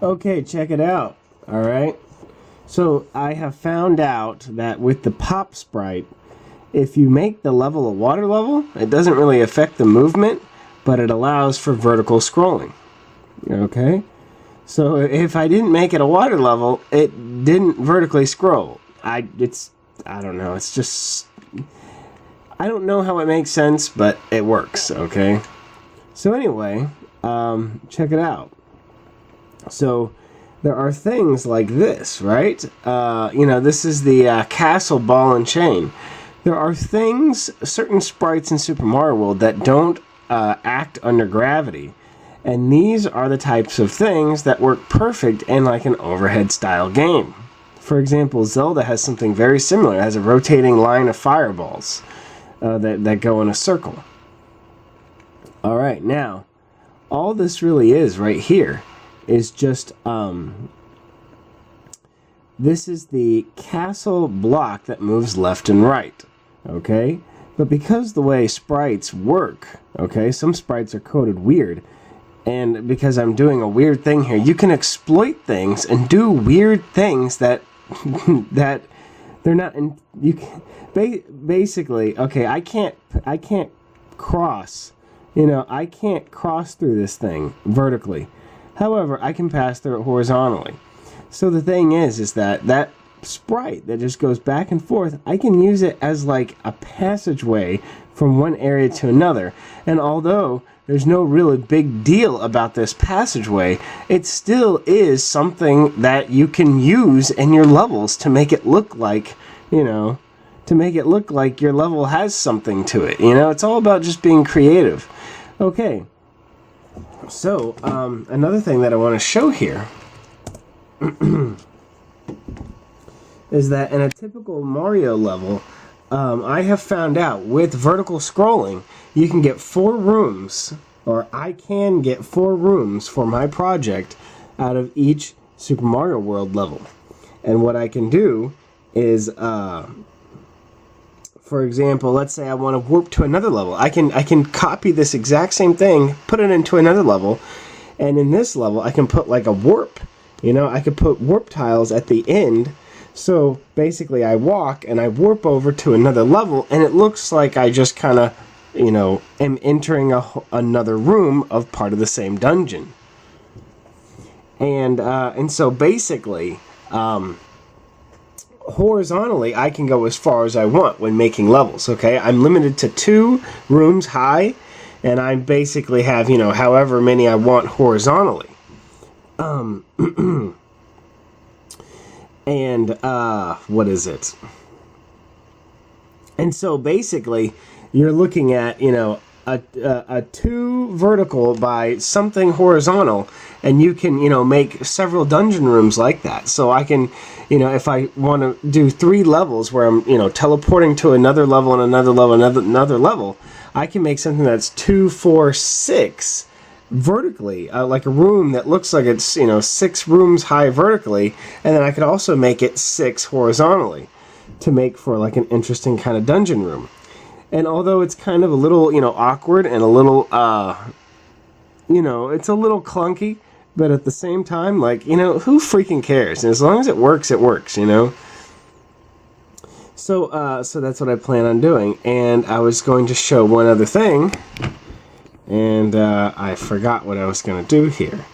Okay, check it out. Alright. So I have found out that with the pop sprite, if you make the level a water level, it doesn't really affect the movement, but it allows for vertical scrolling. Okay? So if I didn't make it a water level, it didn't vertically scroll. I don't know. It's just, I don't know how it makes sense, but it works. Okay? So anyway, check it out. So there are things like this, right? This is the castle ball and chain. There are things, certain sprites in Super Mario World that don't act under gravity. And these are the types of things that work perfect in like an overhead style game. For example, Zelda has something very similar. It has a rotating line of fireballs that go in a circle. Alright, now, all this really is right here is just, this is the castle block that moves left and right. Okay? But because the way sprites work, okay, some sprites are coded weird. And because I'm doing a weird thing here, you can exploit things and do weird things that that they're not. Basically, okay, I can't cross. I can't cross through this thing vertically. However, I can pass through it horizontally. So the thing is that sprite that just goes back and forth, I can use it as like a passageway from one area to another. And although there's no really big deal about this passageway, it still is something that you can use in your levels to make it look like, to make it look like your level has something to it. It's all about just being creative. Okay. So, another thing that I want to show here is that in a typical Mario level, I have found out with vertical scrolling, you can get 4 rooms, or I can get 4 rooms for my project out of each Super Mario World level. And what I can do is, for example, let's say I want to warp to another level. I can copy this exact same thing, put it into another level, and in this level I can put like a warp. I could put warp tiles at the end. So basically I walk and I warp over to another level, and it looks like I just kind of, am entering another room of part of the same dungeon. And so basically, horizontally, I can go as far as I want when making levels, okay? I'm limited to 2 rooms high, and I basically have, however many I want horizontally. And, what is it? And so basically, you're looking at, a 2 vertical by something horizontal, and you can, make several dungeon rooms like that. So I can, if I want to do 3 levels where I'm, teleporting to another level and another level, another level, I can make something that's 2, 4, 6 vertically, like a room that looks like it's 6 rooms high vertically, and then I could also make it 6 horizontally to make for like an interesting kind of dungeon room. And although it's kind of a little awkward and a little it's a little clunky, but at the same time, like, who freaking cares? And as long as it works, it works. So that's what I plan on doing. And I was going to show one other thing, and I forgot what I was going to do here.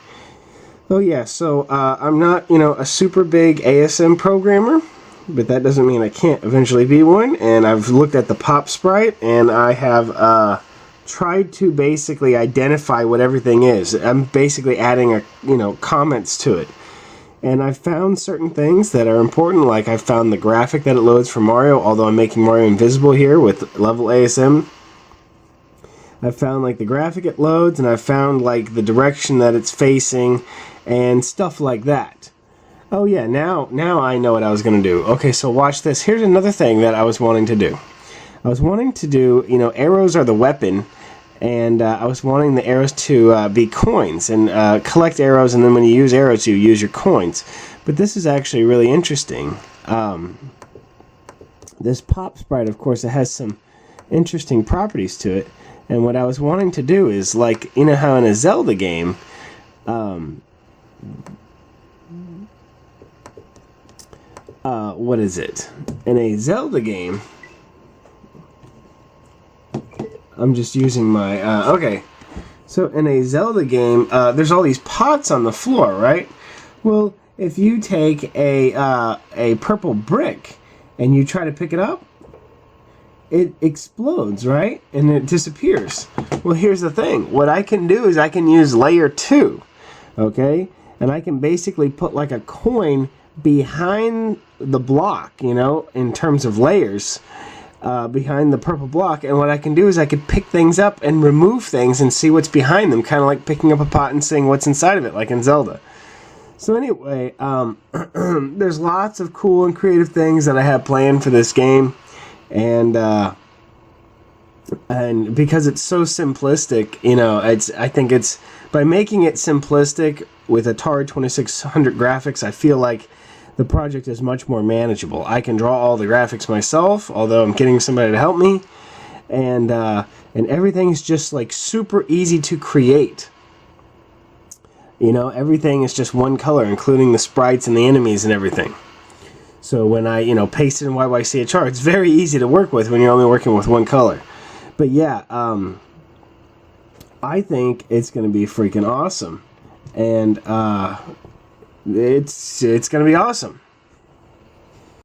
Oh yeah, so I'm not, a super big ASM programmer, but that doesn't mean I can't eventually be one. And I've looked at the pop sprite, and I have tried to basically identify what everything is. I'm basically adding comments to it. And I found certain things that are important, like I found the graphic that it loads for Mario, although I'm making Mario invisible here with level ASM. I found like the graphic it loads, and I found like the direction that it's facing and stuff like that. Oh yeah, now I know what I was going to do. Okay, so watch this. Here's another thing that I was wanting to do. I was wanting to do, arrows are the weapon, and I was wanting the arrows to be coins, and collect arrows, and then when you use arrows, you use your coins. But this is actually really interesting. This pop sprite, of course, it has some interesting properties to it. And what I was wanting to do is, like, how in a Zelda game, what is it? In a Zelda game, I'm just using my, okay. So in a Zelda game, there's all these pots on the floor, right? Well, if you take a purple brick and you try to pick it up, it explodes, right? And it disappears. Well, here's the thing. What I can do is I can use layer 2, okay? And I can basically put like a coin behind the block, you know, in terms of layers, behind the purple block. And what I can do is I could pick things up and remove things and see what's behind them, kind of like picking up a pot and seeing what's inside of it, like in Zelda. So anyway, there's lots of cool and creative things that I have planned for this game. And because it's so simplistic, you know, I think it's by making it simplistic with Atari 2600 graphics, I feel like the project is much more manageable. I can draw all the graphics myself, although I'm getting somebody to help me, and everything's just like super easy to create. You know, everything is just one color, including the sprites and the enemies and everything. So when I, you know, paste it in YYCHR, it's very easy to work with when you're only working with one color. But yeah, I think it's going to be freaking awesome. And it's going to be awesome.